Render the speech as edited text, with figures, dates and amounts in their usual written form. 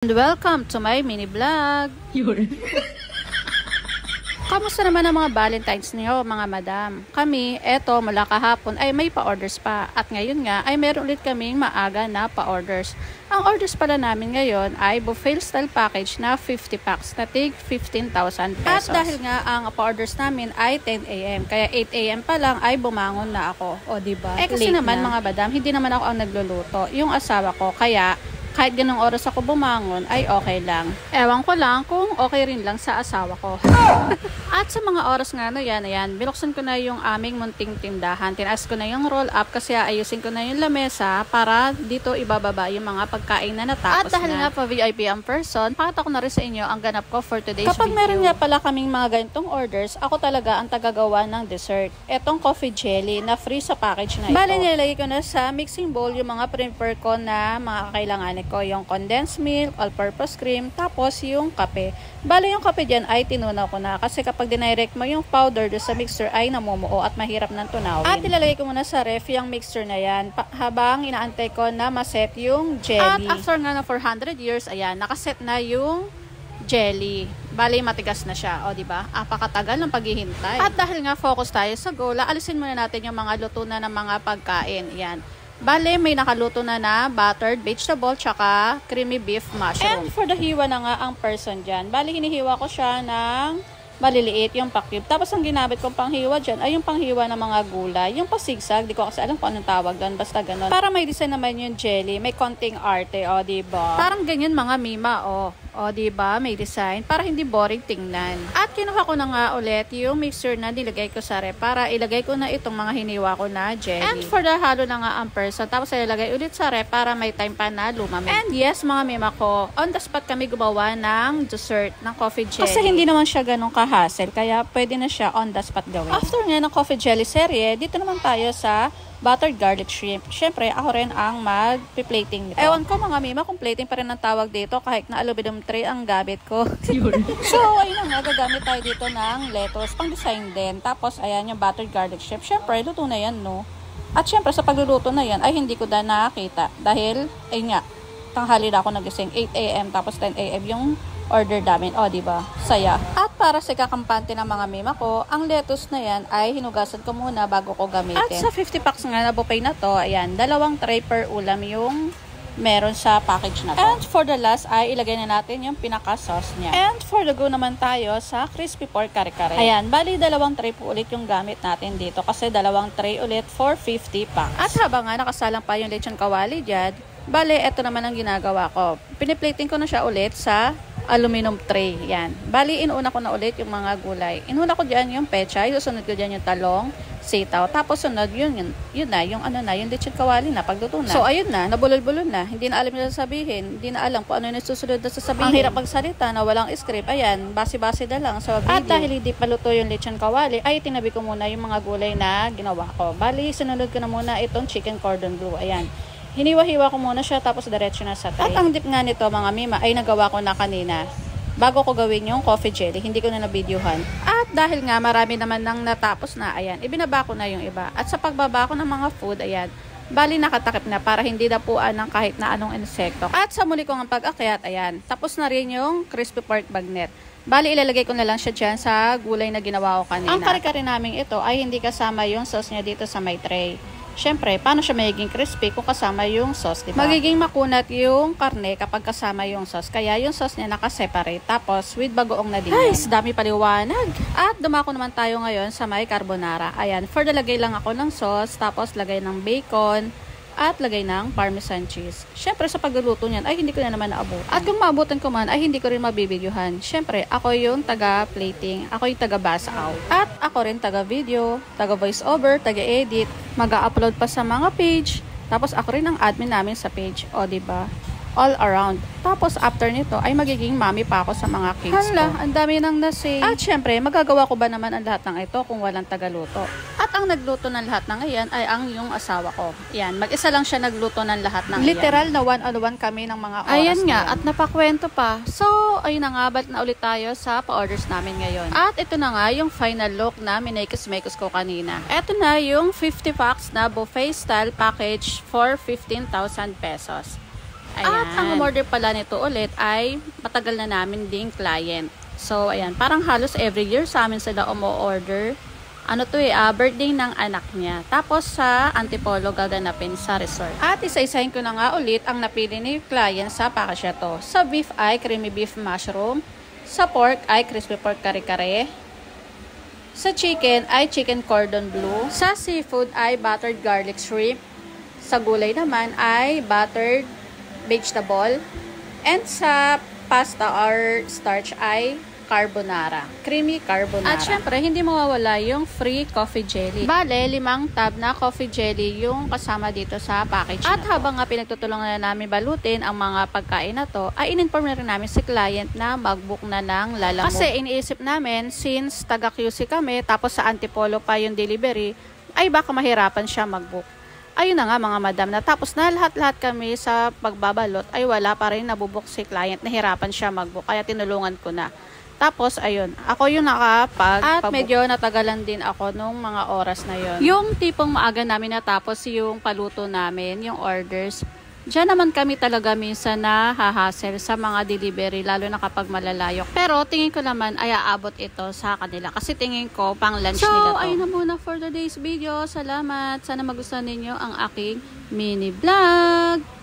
And welcome to my mini vlog. Kamusta naman ang mga Valentine's niyo, mga madam? Kami, eto mula kahapon ay may pa-orders pa. At ngayon nga ay meron ulit kaming maaga na pa-orders. Ang orders pala namin ngayon ay buffet style package na 50 packs na tig 15,000 pesos. At dahil nga ang pa-orders namin ay 10 AM, kaya 8 AM pa lang ay bumangon na ako. O diba? Kasi naman na, mga madam, hindi naman ako ang nagluluto. Yung asawa ko, kaya kahit ganung oras ako bumangon ay okay lang. Ewan ko lang kung okay rin lang sa asawa ko. At sa mga oras nga na yan, binuksan ko na yung aming munting tindahan. Tinaas ko na yung roll up kasi ayusin ko na yung lamesa para dito ibababa yung mga pagkain na natapos. At dahil nga pa VIP ang person, pakita ko na rin sa inyo ang ganap ko for today's video. Kapag meron nga pala kaming mga ganitong orders, ako talaga ang tagagawa ng dessert. Etong coffee jelly na free sa package na ito. Bali, nilagay ko na sa mixing bowl yung mga prepare ko na mga kakailangan ko, yung condensed milk, all-purpose cream, tapos yung kape. Bali, yung kape dyan ay tinunaw ko na kasi kapag dinirect mo yung powder do sa mixer ay namumuo at mahirap nang tunawin. At ilalagay ko muna sa ref yung mixer na yan habang inaantay ko na maset yung jelly. At after nga na 400 years, ayan, nakaset na yung jelly. Bali, matigas na siya. O, diba? Apakatagal ng paghihintay. At dahil nga focus tayo sa goal, alisin muna natin yung mga luto na ng mga pagkain. Yan. Bale, may nakaluto na buttered vegetable tsaka creamy beef mushroom. And for the hiwa na nga ang person dyan. Bale, hinihiwa ko siya ng maliliit yung pakib. Tapos ang ginamit kong panghiwa dyan ay yung panghiwa ng mga gulay. Yung pasigsag, di ko kasi alam kung anong tawag doon. Basta ganun. Para may design naman yung jelly. May konting arte, o diba? Parang ganyan mga mima, o. O, diba? May design. Para hindi boring tingnan. At kinuha ko na nga ulit yung mixer na nilagay ko sa ref para ilagay ko na itong mga hiniwa ko na jelly. And for the halo na nga ang person. Tapos ilagay ulit sa ref para may time pa na lumamig. And yes, mga mima ko, on the spot kami gumawa ng dessert ng coffee jelly. Kasi hindi naman siya ganun hassle, kaya pwede na siya on the spot gawin. After nga ng coffee jelly serye, dito naman tayo sa buttered garlic shrimp. Siyempre, ako rin ang mag-plating nito. Ewan ko mga mima kung plating pa rin ang tawag dito kahit na aluminum tray ang gamit ko. So, ayun na nga, gagamit tayo dito ng lettuce, pang design din. Tapos, ayan yung buttered garlic shrimp. Siyempre, luto na yan, no? At siyempre, sa pagluluto na yan, ay hindi ko na nakakita. Dahil, ayun nga, tanghali na ako nagising, 8 AM, tapos 10 AM yung order namin. O, diba? Saya. At para sa kakampante ng mga mima ko, ang lettuce na yan ay hinugasan ko muna bago ko gamitin. At sa 50 packs nga na buffet na to, ayan, 2 tray per ulam yung meron sa package na to. And for the last ay ilagay na natin yung pinaka-sauce niya. And for the go naman tayo sa crispy pork kare-kare. Ayan, bali 2 tray po ulit yung gamit natin dito kasi 2 tray ulit for 50 packs. At habang nga nakasalang pa yung lechon kawali dyan, bali, eto naman ang ginagawa ko. Piniplating ko na siya ulit sa aluminum tray. Yan. Bali, inuna ko na ulit yung mga gulay. Inuna ko dyan yung pechay, susunod ko dyan yung talong, sitaw, tapos sunod yun na, yung lechon kawali na, pagluto na. So, ayun na, nabulol-bulol na. Hindi na alam yung sasabihin, hindi na alam kung ano yung susunod na sasabihin. Ang hirap magsalita na walang script. Ayan, basi-basi na lang sa video. At dahil hindi pa luto yung lechon kawali, ay tinabi ko muna yung mga gulay na ginawa ko. Bali, sunod ko na muna itong chicken cordon bleu. Ayan. Hiniwa-hiwa ko muna siya tapos diretso na sa tray. At ang dip nga nito mga mima ay nagawa ko na kanina bago ko gawin yung coffee jelly. Hindi ko na nabidyohan. At dahil nga marami naman nang natapos na, ayan, ibinaba ko na yung iba. At sa pagbaba ko ng mga food, ayan, bali nakatakip na para hindi dapuan ng kahit na anong insekto. At sa muli kong pag-akyat, ayan, tapos na rin yung crispy pork bagnet. Bali, ilalagay ko na lang siya dyan sa gulay na ginawa ko kanina. Ang kare-kare namin ito ay hindi kasama yung sauce niya dito sa may tray. Siyempre, paano siya magiging crispy kung kasama yung sauce, diba? Magiging makunat yung karne kapag kasama yung sauce. Kaya yung sauce niya nakaseparate. Tapos, with bagoong na din. Guys, dami paliwanag. At dumako naman tayo ngayon sa may carbonara. Ayan, for the lagay lang ako ng sauce. Tapos, lagay ng bacon. At lagay ng parmesan cheese. Siyempre, sa pagluluto niyan, ay hindi ko na naman naabot. At kung maabutan ko man, ay hindi ko rin mabibidyohan. Siyempre, ako yung taga-plating. Ako yung taga-bus out. At ako rin taga-video, taga-voice over, taga-edit. Mag-upload pa sa mga page. Tapos, ako rin ang admin namin sa page. O, diba? All around. Tapos, after nito, ay magiging mami pa ako sa mga kids ko. Hala, ang dami nang nasay. At syempre, magagawa ko ba naman ang lahat ng ito kung walang tagaluto? At ang nagluto ng lahat ng iyan ay ang yung asawa ko. Yan, mag-isa lang siya nagluto ng lahat ng literal iyan. Na one-on-one kami ng mga oras. Ayan nga, at napakwento pa. So, ayun na nga, balik na ulit tayo sa pa-orders namin ngayon. At ito na nga yung final look na minekos-mekos ko kanina. Ito na yung 50 packs na buffet style package for 15,000 pesos. Ayan. At ang umorder pala nito ulit ay matagal na namin ding client. So, ayan, parang halos every year sa amin sila umo-order. Ano to birthday ng anak niya. Tapos sa Antipolo gaganapin sa resort. At isa-isahin ko na nga ulit ang napili ni client sa pakasya to. Sa beef ay creamy beef mushroom. Sa pork ay crispy pork kare-kare. Sa chicken ay chicken cordon bleu. Sa seafood ay buttered garlic shrimp. Sa gulay naman ay buttered vegetable. And sa pasta or starch ay carbonara. Creamy carbonara. At syempre, hindi mawawala yung free coffee jelly. Bale, 5 tab na coffee jelly yung kasama dito sa package. At habang nga pinagtutulungan na namin balutin ang mga pagkain na to, ay in-inform na rin namin si client na mag-book na ng Lalamove. Kasi iniisip namin, since taga QC kami, tapos sa Antipolo pa yung delivery, ay baka mahirapan siya mag-book. Ayun na nga mga madam, natapos na lahat-lahat kami sa pagbabalot, ay wala pa rin nabubuk si client, nahirapan siya mag-book, kaya tinulungan ko na. Tapos, ayun, ako yung nakapag-pabook. At medyo natagalan din ako nung mga oras na yon. Yung tipong maaga namin natapos yung paluto namin, yung orders. Diyan naman kami talaga minsan na hahassle sa mga delivery, lalo na kapag malalayo. Pero tingin ko naman ay aabot ito sa kanila. Kasi tingin ko pang lunch nila to. So, ayun na muna for today's video. Salamat. Sana magustuhan ninyo ang aking mini vlog.